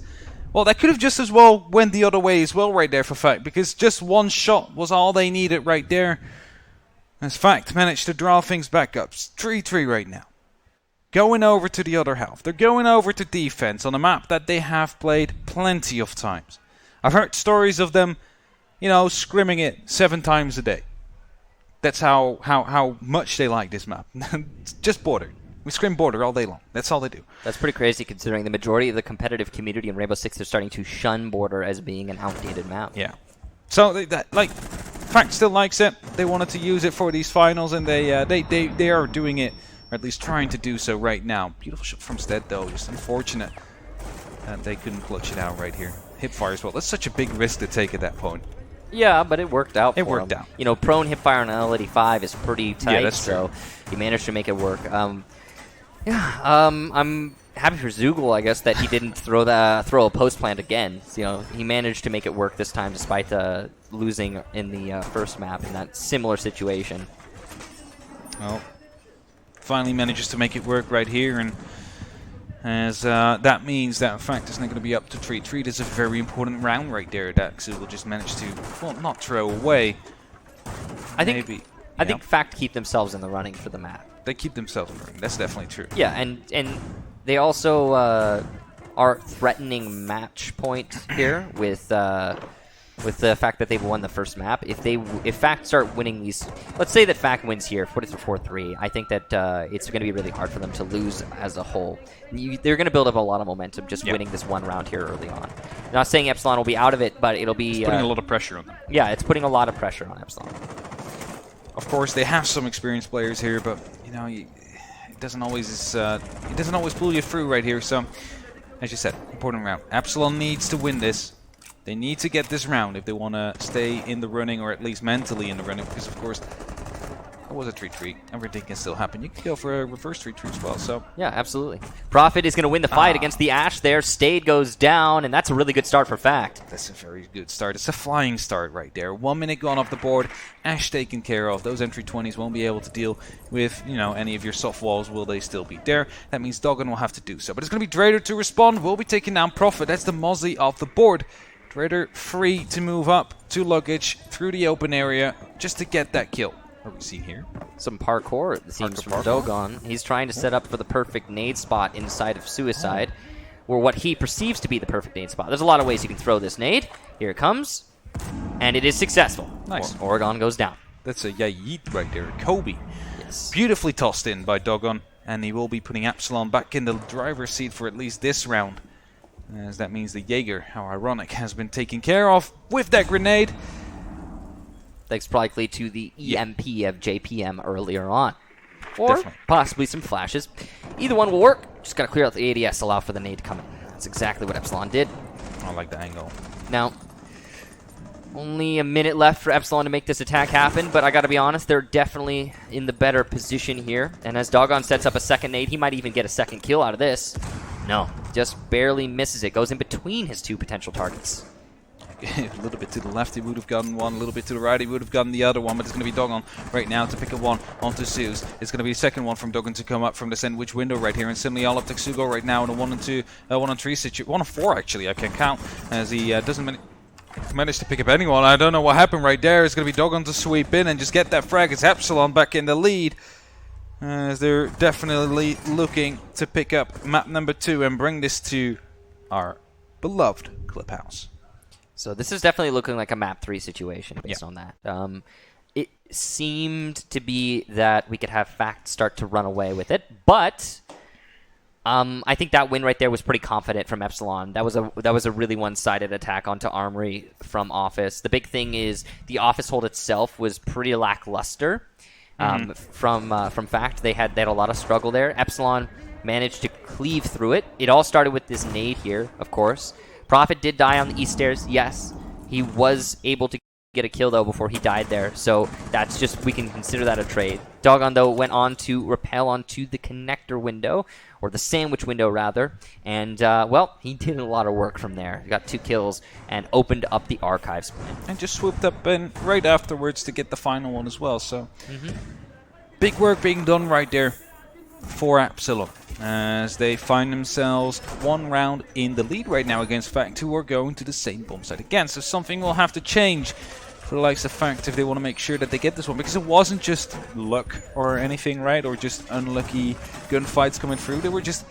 well, that could have just as well went the other way as well right there for Fact, because just one shot was all they needed right there. As Fact managed to draw things back up. It's 3-3 right now. Going over to the other half. They're going over to defense on a map that they have played plenty of times. I've heard stories of them, you know, scrimming it 7 times a day. That's how much they like this map. Just border. We scrim border all day long. That's all they do. That's pretty crazy considering the majority of the competitive community in Rainbow Six are starting to shun border as being an outdated map. Yeah. So Fact still likes it. They wanted to use it for these finals, and they are doing it, or at least trying to do so right now. Beautiful shot from Stead, though. Just unfortunate that they couldn't clutch it out right here. Hipfire as well. That's such a big risk to take at that point. Yeah, but it worked out. It worked out. You know, prone hipfire on L85 is pretty tight. Yeah, that's true. So he managed to make it work. I'm happy for Zoogle, I guess, that he didn't throw a post plant again. So, you know, he managed to make it work this time despite losing in the first map in that similar situation. Well, finally manages to make it work right here, and as that means that in fact it's not going to be up to 3-3. It's a very important round right there that Zoogle just managed to, well, not throw away. I think Fact keep themselves in the running for the map. They keep themselves in the running. That's definitely true. Yeah, and they also are threatening match point here with the fact that they've won the first map. If Fact start winning these, let's say that Fact wins here, put it to 4-3. I think that it's going to be really hard for them to lose as a whole. They're going to build up a lot of momentum just winning this one round here early on. I'm not saying Epsilon will be out of it, but it'll be it's putting a lot of pressure on them. Yeah, it's putting a lot of pressure on Epsilon. Of course, they have some experienced players here, but you know, it doesn't always pull you through right here. So, as you said, important round. Epsilon needs to win this. They need to get this round if they want to stay in the running, or at least mentally in the running, because of course it was a 3-3. Everything can still happen. You can go for a reverse 3-3 as well. So yeah, absolutely. Prophet is going to win the fight against the Ash there. Stade goes down, and that's a really good start for Fact. That's a very good start. It's a flying start right there. 1 minute gone off the board. Ash taken care of. Those entry 20s won't be able to deal with, you know, any of your soft walls. Will they still be there? That means Doggon will have to do so. But it's going to be Drader to respond. We'll be taking down Prophet. That's the Mozzie off the board. Drader free to move up to Luggage through the open area just to get that kill. What do we see here? Some parkour, it seems, from Dogon. He's trying to set up for the perfect nade spot inside of Suicide, or what he perceives to be the perfect nade spot. There's a lot of ways you can throw this nade. Here it comes, and it is successful. Nice. Oregon goes down. That's a yeet right there. Kobe. Yes. Beautifully tossed in by Dogon, and he will be putting Epsilon back in the driver's seat for at least this round. As that means the Jaeger, how ironic, has been taken care of with that grenade. Thanks probably to the EMP of JPM earlier on. Or possibly some flashes. Either one will work. Just got to clear out the ADS, allow for the nade to come in. That's exactly what Epsilon did. I like the angle. Now, only a minute left for Epsilon to make this attack happen, but I got to be honest, they're definitely in the better position here. And as Dogon sets up a second nade, he might even get a second kill out of this. No, just barely misses it. Goes in between his two potential targets. A little bit to the left, he would have gotten one. A little bit to the right, he would have gotten the other one. But it's going to be Dogon right now to pick a one onto Zeus. It's going to be a second one from Dogon to come up from the sandwich window right here. And suddenly all of Texugo right now in a 1-on-3 situation. 1-on-4 actually, I can count. As he doesn't manage to pick up anyone. I don't know what happened right there. It's going to be Dogon to sweep in and just get that frag. It's Epsilon back in the lead. As they're definitely looking to pick up map number 2 and bring this to our beloved clubhouse. So this is definitely looking like a map 3 situation based on that. It seemed to be that we could have Fact start to run away with it, but I think that win right there was pretty confident from Epsilon. That was a really one-sided attack onto Armory from Office. The big thing is the Office hold itself was pretty lackluster. From Fact, they had a lot of struggle there. Epsilon managed to cleave through it. It all started with this nade here, of course. Prophet did die on the east stairs, yes. He was able to get a kill, though, before he died there. So that's just, we can consider that a trade. Dogon, though, went on to rappel onto the connector window, or the sandwich window, rather. And, well, he did a lot of work from there. He got 2 kills and opened up the archives. And just swooped up in right afterwards to get the final one as well. So big work being done right there for Epsilon, as they find themselves 1 round in the lead right now against Fact, who are going to the same bomb site again. So something will have to change for the likes of Fact if they want to make sure that they get this one, because it wasn't just luck or anything, right, or just unlucky gunfights coming through. They were just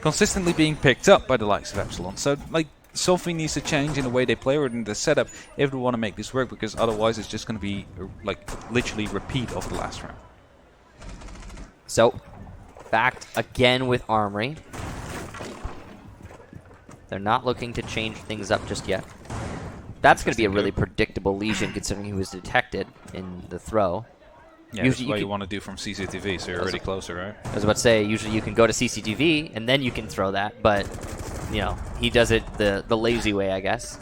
consistently being picked up by the likes of Epsilon. So, like, something needs to change in the way they play or in the setup if they want to make this work, because otherwise it's just going to be, like, literally repeat of the last round. So, Fact again with Armory. They're not looking to change things up just yet. That's going to be a really predictable lesion considering he was detected in the throw. Yeah, usually that's what you want to do from CCTV, so you're already closer, right? I was about to say, usually you can go to CCTV and then you can throw that, but, you know, he does it the lazy way, I guess.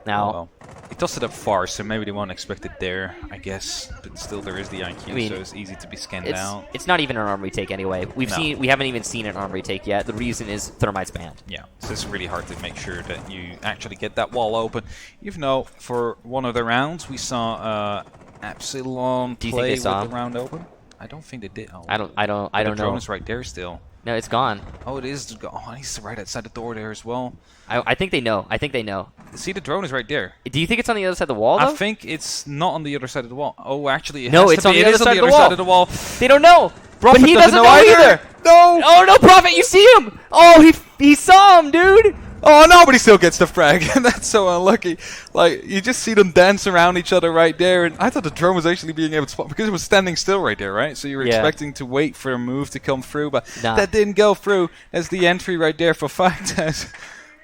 Now, He tossed it up far, so maybe they won't expect it there, I guess. But still, there is the IQ, I mean, so it's easy to be scanned out. It's not even an arm retake anyway. We haven't even seen an arm retake yet. The reason is Thermite's banned. Yeah, so it's really hard to make sure that you actually get that wall open. Even though for one of the rounds we saw Epsilon play with the round open. I don't think they did. Oh, I don't know. The drone is right there still. No, it's gone. Oh, it is. Oh, he's right outside the door there as well. I think they know. I think they know. See, the drone is right there. Do you think it's on the other side of the wall, though? I think it's not on the other side of the wall. Oh, actually, no, it's on the other side of the wall. They don't know. Prophet but he doesn't know either. No. Oh, no, Prophet, you see him. Oh, he saw him, dude. Oh, no, but he still gets the frag. That's so unlucky. Like, you just see them dance around each other right there. And I thought the drone was actually being able to spot because it was standing still right there, right? So you were expecting to wait for a move to come through, but that didn't go through. There's the entry right there for Factaz.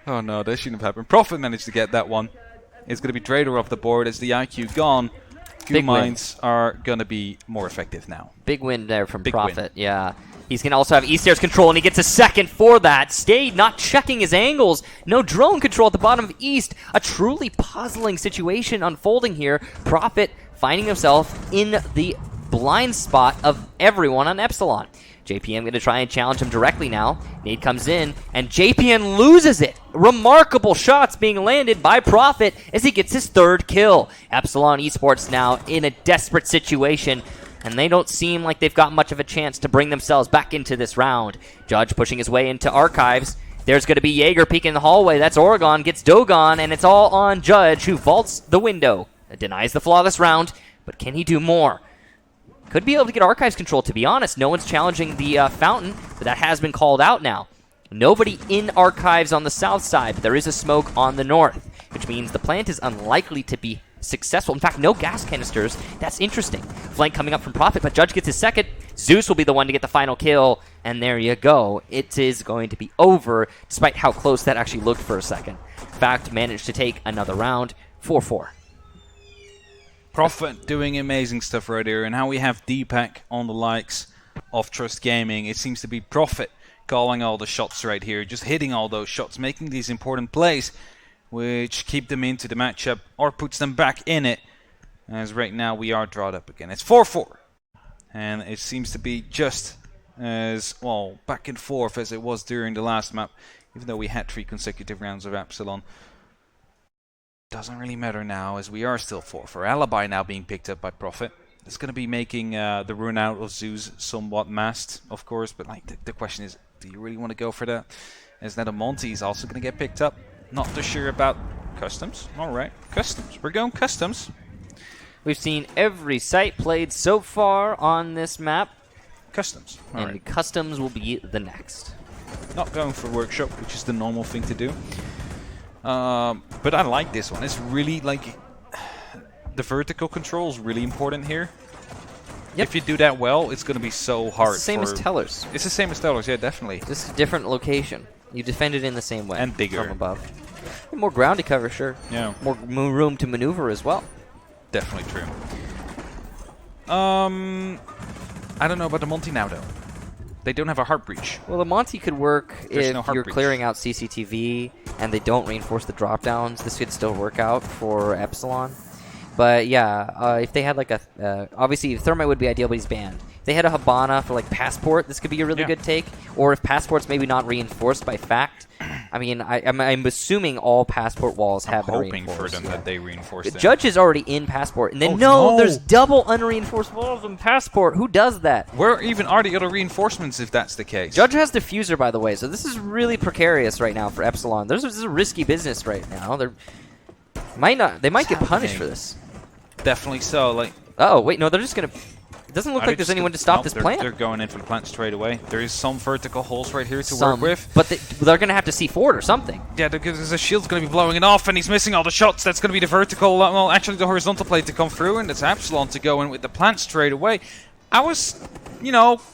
Oh, no, that shouldn't have happened. Prophet managed to get that one. It's going to be Drader off the board. As the IQ gone. Goo Mines are going to be more effective now. Big win there from Prophet, yeah. He's going to also have E-Stairs control, and he gets a second for that. Stayed not checking his angles. No drone control at the bottom of East. A truly puzzling situation unfolding here. Prophet finding himself in the blind spot of everyone on Epsilon. JPM going to try and challenge him directly now. Nade comes in, and JPM loses it. Remarkable shots being landed by Prophet as he gets his third kill. Epsilon eSports now in a desperate situation, and they don't seem like they've got much of a chance to bring themselves back into this round. Judge pushing his way into Archives. There's going to be Jaeger peeking in the hallway. That's Oregon, gets Dogon, and it's all on Judge, who vaults the window. Denies the flawless round, but can he do more? Could be able to get Archives control, to be honest. No one's challenging the Fountain, but that has been called out now. Nobody in Archives on the south side, but there is a smoke on the north, which means the plant is unlikely to be successful. In fact, no gas canisters. That's interesting. Flank coming up from Prophet, but Judge gets his second. Zeus will be the one to get the final kill, and there you go. It is going to be over, despite how close that actually looked for a second. Fact managed to take another round, 4-4. Prophet doing amazing stuff right here, and how we have Deepak on the likes of Trust Gaming. It seems to be Prophet calling all the shots right here, just hitting all those shots, making these important plays, which keep them into the matchup or puts them back in it. As right now we are drawn up again. It's 4-4, and it seems to be just as well back and forth as it was during the last map, even though we had 3 consecutive rounds of Epsilon. Doesn't really matter now, as we are still 4-4. Alibi now being picked up by Prophet. It's going to be making the run out of Zeus somewhat masked, of course, but like the question is, do you really want to go for that? As now the Monty is also going to get picked up. Not too sure about Customs. Alright, Customs. We're going Customs. We've seen every site played so far on this map. Customs. And Customs will be the next. Not going for Workshop, which is the normal thing to do. But I like this one. It's really like the vertical control is really important here. Yep. If you do that well, it's going to be so hard. It's the same as Tellers. It's the same as Tellers, yeah, definitely. Just a different location. You defend it in the same way. And bigger. From above. And more ground to cover, sure. Yeah. More room to maneuver as well. Definitely true. I don't know about the Monty now, though. They don't have a heart breach. Well, the Monty could work if you're breach. clearing out CCTV and they don't reinforce the drop downs. This could still work out for Epsilon. But yeah, if they had like a obviously Thermite would be ideal, but he's banned. If they had a Habana for like Passport, this could be a really good take. Or if Passport's maybe not reinforced by Fact. I mean, I'm assuming all Passport walls have been reinforced. I'm hoping for them that they reinforce them. Judge is already in Passport, and then there's double unreinforced walls in Passport. Who does that? Where even are the other reinforcements if that's the case? Judge has Diffuser, by the way, so this is really precarious right now for Epsilon. This is a risky business right now. They might get punished for this. Definitely so. Like, oh wait, no, they're just gonna. It doesn't look like there's anyone to stop this plant. They're going in for the plant straight away. There is some vertical holes right here to work with. But they're going to have to see forward or something. Yeah, because the shield's going to be blowing it off, and he's missing all the shots. That's going to be the vertical, well, actually the horizontal plate to come through, and it's Epsilon to go in with the plant straight away. I was,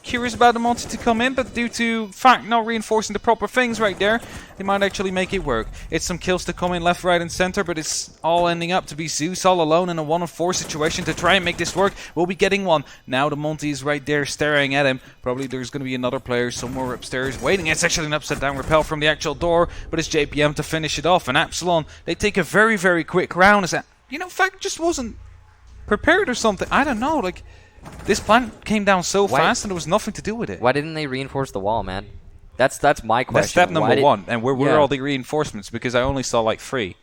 curious about the Monty to come in, but due to Fact not reinforcing the proper things right there, they might actually make it work. It's some kills to come in left, right, and center, but it's all ending up to be Zeus all alone in a 1-on-4 situation to try and make this work. We'll be getting one. Now the Monty is right there staring at him. Probably there's going to be another player somewhere upstairs waiting. It's actually an upside-down repel from the actual door, but it's JPM to finish it off. And Epsilon, they take a very, very quick round as you know, Fact just wasn't prepared or something. I don't know. Like, this plant came down so fast and there was nothing to do with it. Why didn't they reinforce the wall, man? That's my question. That's step number one. And where were all the reinforcements? Because I only saw like 3.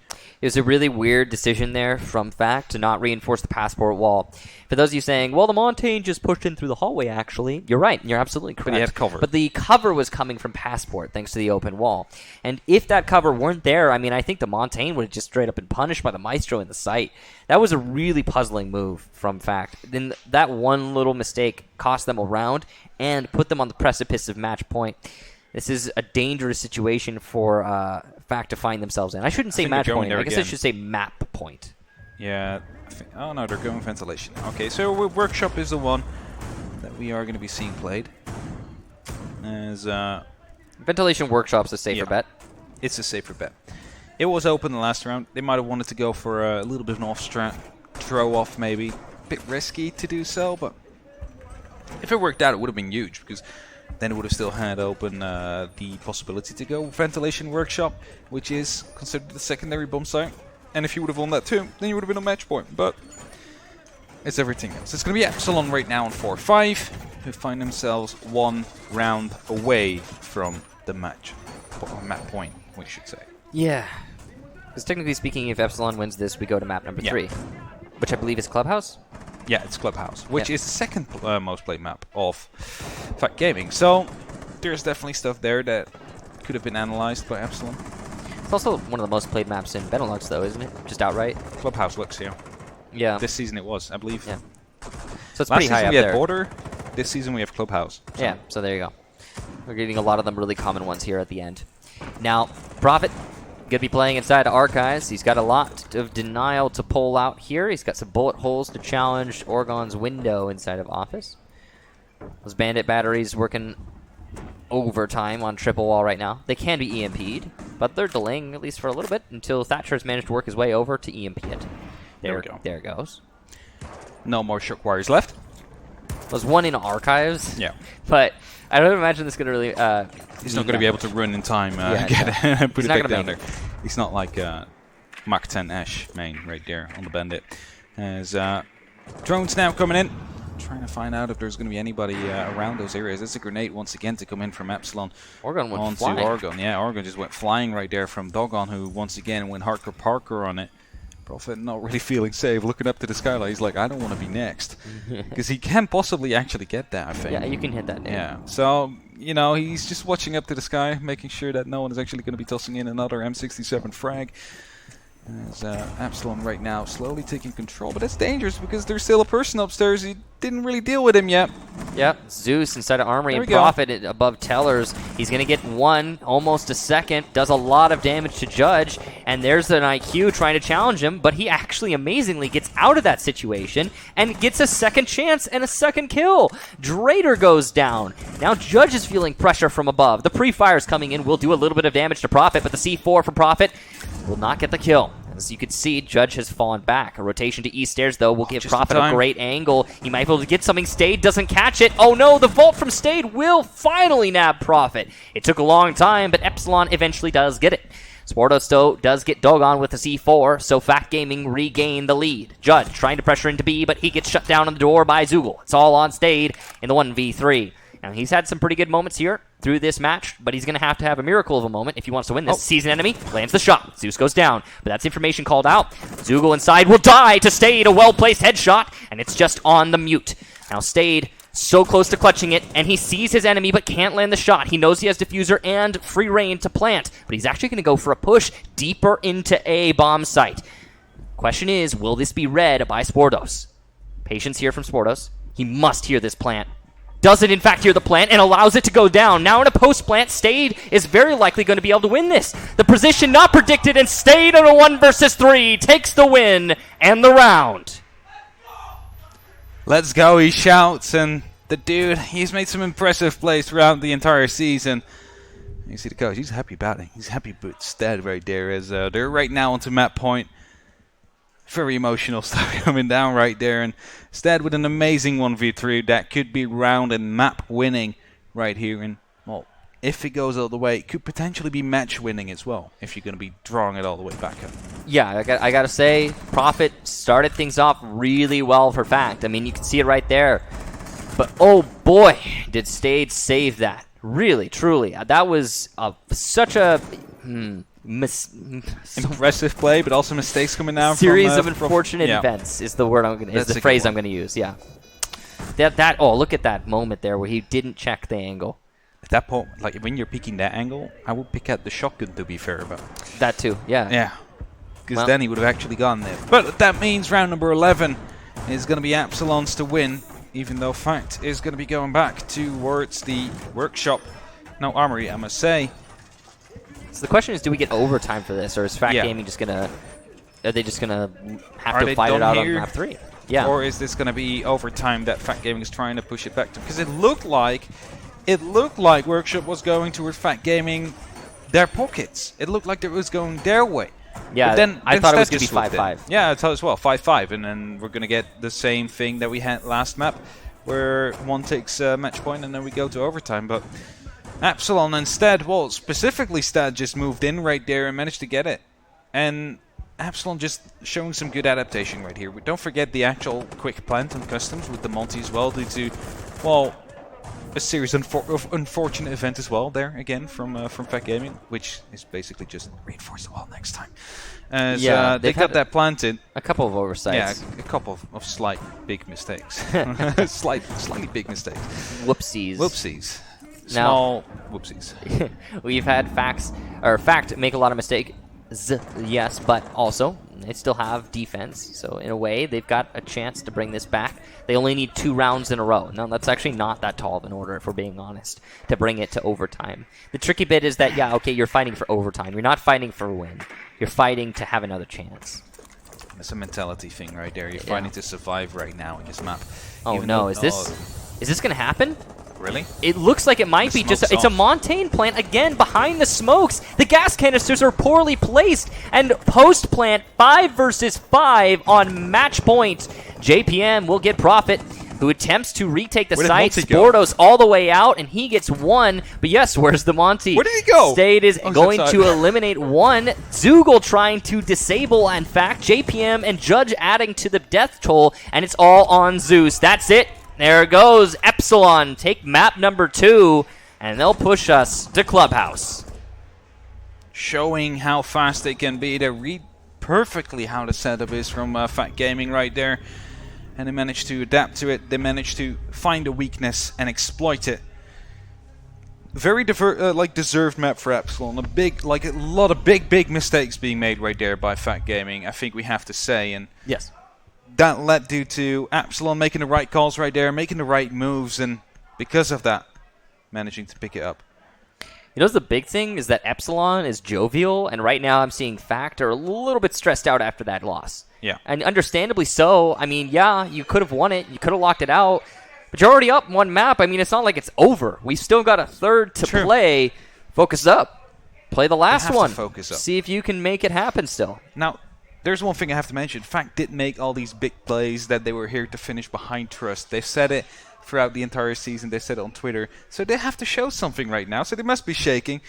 It was a really weird decision there from Fact to not reinforce the passport wall. For those of you saying, well, the Montaigne just pushed in through the hallway, actually. You're right. You're absolutely correct. But he had cover. But the cover was coming from passport thanks to the open wall. And if that cover weren't there, I mean, I think the Montaigne would have just straight up been punished by the Maestro in the site. That was a really puzzling move from Fact. Then that one little mistake cost them a round and put them on the precipice of match point. This is a dangerous situation for Fact to find themselves in. I shouldn't say match point. I guess I should say map point. Yeah. Oh, no, they're going ventilation. Okay, so Workshop is the one that we are going to be seeing played. As Ventilation Workshop's a safer bet. It's a safer bet. It was open the last round. They might have wanted to go for a little bit of an off-strat throw-off, maybe. A bit risky to do so, but if it worked out, it would have been huge, because then it would have still had open the possibility to go Ventilation Workshop, which is considered the secondary bomb site. And if you would have won that too, then you would have been on match point. But it's everything else. It's going to be Epsilon right now on 4-5, who find themselves 1 round away from the match point, we should say. Yeah. Because technically speaking, if Epsilon wins this, we go to map number 3, which I believe is Clubhouse? Yeah, it's Clubhouse, which is the second most played map of Fact Gaming. So there's definitely stuff there that could have been analyzed by Epsilon. It's also one of the most played maps in Benelux, though, isn't it? Just outright. Clubhouse looks here. Yeah. This season it was, I believe. Yeah. So it's pretty high up there. Last season we had Border. This season we have Clubhouse. So. Yeah, so there you go. We're getting a lot of them really common ones here at the end. Now, Prophet going to be playing inside Archives. He's got a lot of denial to pull out here. He's got some bullet holes to challenge Orgon's window inside of Office. Those Bandit batteries working overtime on triple wall right now. They can be EMP'd, but they're delaying at least for a little bit until Thatcher's managed to work his way over to EMP it. There we go. There it goes. No more shock wires left. There's one in Archives. Yeah. But I don't imagine this is going to really... he's not going to be able to run in time, put it back down there. He's not like Mach 10 Ash main right there on the Bandit. As drones now coming in. Trying to find out if there's going to be anybody around those areas. It's a grenade once again to come in from Epsilon. Orgon went onto flying. Orgon. Yeah, Orgon just went flying right there from Dogon, who once again went Hardcore Parker on it. Prophet not really feeling safe, looking up to the skyline. He's like, I don't want to be next. Because he can possibly actually get that, I think. Yeah, you can hit that. Yeah, so, you know, he's just watching up to the sky, making sure that no one is actually going to be tossing in another M67 frag. As Epsilon right now slowly taking control, but that's dangerous because there's still a person upstairs. He didn't really deal with him yet. Yep, Zeus inside of Armory and Prophet above Tellers. He's going to get one, almost a second, does a lot of damage to Judge, and there's an IQ trying to challenge him, but he actually amazingly gets out of that situation and gets a second chance and a second kill. Drader goes down. Now Judge is feeling pressure from above. The pre-fires coming in will do a little bit of damage to Prophet, but the C4 from Prophet will not get the kill. As you can see, Judge has fallen back. A rotation to east stairs, though, will give Prophet a great angle. He might be able to get something. Stade doesn't catch it. Oh no, the vault from Stade will finally nab Prophet. It took a long time, but Epsilon eventually does get it. Sportos, though, does get Dogon with the C4, so Fact Gaming regain the lead. Judge trying to pressure into B, but he gets shut down on the door by Zoogle. It's all on Stade in the 1v3. Now, he's had some pretty good moments here through this match, but he's going to have a miracle of a moment if he wants to win this. Season enemy lands the shot. Zeus goes down, but that's information called out. Zoogle inside will die to Stade, a well-placed headshot, and it's just on the mute. Now, Stade so close to clutching it, and he sees his enemy but can't land the shot. He knows he has diffuser and free reign to plant, but he's actually going to go for a push deeper into A bomb site. Question is, will this be read by Sportos? Patience here from Sportos. He must hear this plant. Doesn't in fact hear the plant and allows it to go down. Now in a post-plant, Stade is very likely going to be able to win this. The position not predicted, and Stade on a 1 versus 3 takes the win and the round. Let's go, he shouts, and the dude, he's made some impressive plays throughout the entire season. You see the coach, he's happy about it. He's happy about Stade right there, as they're right now onto map point. Very emotional stuff coming down right there, and Stade with an amazing 1v3 that could be round and map winning right here. And well, if it goes all the way, it could potentially be match winning as well if you're going to be drawing it all the way back up. Yeah, I gotta say, Profit started things off really well for Fact. I mean, you can see it right there. But oh boy, did Stade save that. Really, truly. That was such a impressive play, but also mistakes coming down. Series of unfortunate events is the word is the phrase I'm gonna use. Yeah. Oh, look at that moment there where he didn't check the angle. At that point, like when you're picking that angle, I would pick out the shotgun to be fair about. That too, yeah. Yeah. Because then he would have actually gone there. But that means round number 11 is going to be Epsilon's to win, even though Fact is going to be going back towards the workshop. No, Armory, I must say. So the question is, do we get overtime for this, or is Fact Gaming just going to... Are they just going to have to fight it out on map 3? Yeah. Or is this going to be overtime that Fact Gaming is trying to push it back to? Because it looked like Workshop was going towards Fact Gaming their pockets. It looked like it was going their way. Yeah, but then I thought it was going to be 5-5. Yeah, I thought as well, 5-5. And then we're going to get the same thing that we had last map, where one takes a match point and then we go to overtime. But Epsilon instead, well, specifically Stad just moved in right there and managed to get it. And Epsilon just showing some good adaptation right here. Don't forget the actual quick plant and customs with the Monty as well, due to, well, a series of unfortunate event as well there again from Fact Gaming, which is basically just reinforce the wall next time. As, they got that planted. A couple of oversights. Yeah, a couple of slight big mistakes. Slightly big mistakes. Whoopsies. Whoopsies. Small whoopsies. We've had Fact make a lot of mistakes. Yes, but also they still have defense, so in a way they've got a chance to bring this back. They only need 2 rounds in a row. Now that's actually not that tall of an order, if we're being honest, to bring it to overtime. The tricky bit is that, yeah, okay, you're fighting for overtime. You're not fighting for a win. You're fighting to have another chance. That's a mentality thing right there. You're fighting to survive right now in this map. Oh no, is this going to happen? Really? It looks like it might be just... It's a Montaigne plant, again, behind the smokes. The gas canisters are poorly placed. And post-plant, 5 versus 5 on match point. JPM will get Profit, who attempts to retake the site. Sportos all the way out, and he gets 1. But yes, where's the Monty? Where did he go? Stade is going to eliminate 1. Zoogle trying to disable, in fact. JPM and Judge adding to the death toll, and it's all on Zeus. That's it. There goes Epsilon, take map number 2, and they'll push us to Clubhouse. Showing how fast they can be. They read perfectly how the setup is from Fact Gaming right there. And they managed to adapt to it. They managed to find a weakness and exploit it. Very deserved map for Epsilon. A lot of big mistakes being made right there by Fact Gaming, I think we have to say. And yes. That led due to Epsilon making the right calls right there, making the right moves, and because of that, managing to pick it up. You know, the big thing is that Epsilon is jovial, and right now I'm seeing Fact are a little bit stressed out after that loss. Yeah. And understandably so. I mean, yeah, you could have won it, you could have locked it out, but you're already up 1 map. I mean, it's not like it's over. We still got a third to play. Focus up. Play the last one. Focus up. See if you can make it happen still. Now, there's one thing I have to mention. Fact did make all these big plays that they were here to finish behind Trust. They've said it throughout the entire season. They said it on Twitter. So they have to show something right now. So they must be shaking.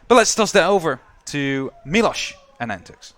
But let's toss that over to Milos and Antics.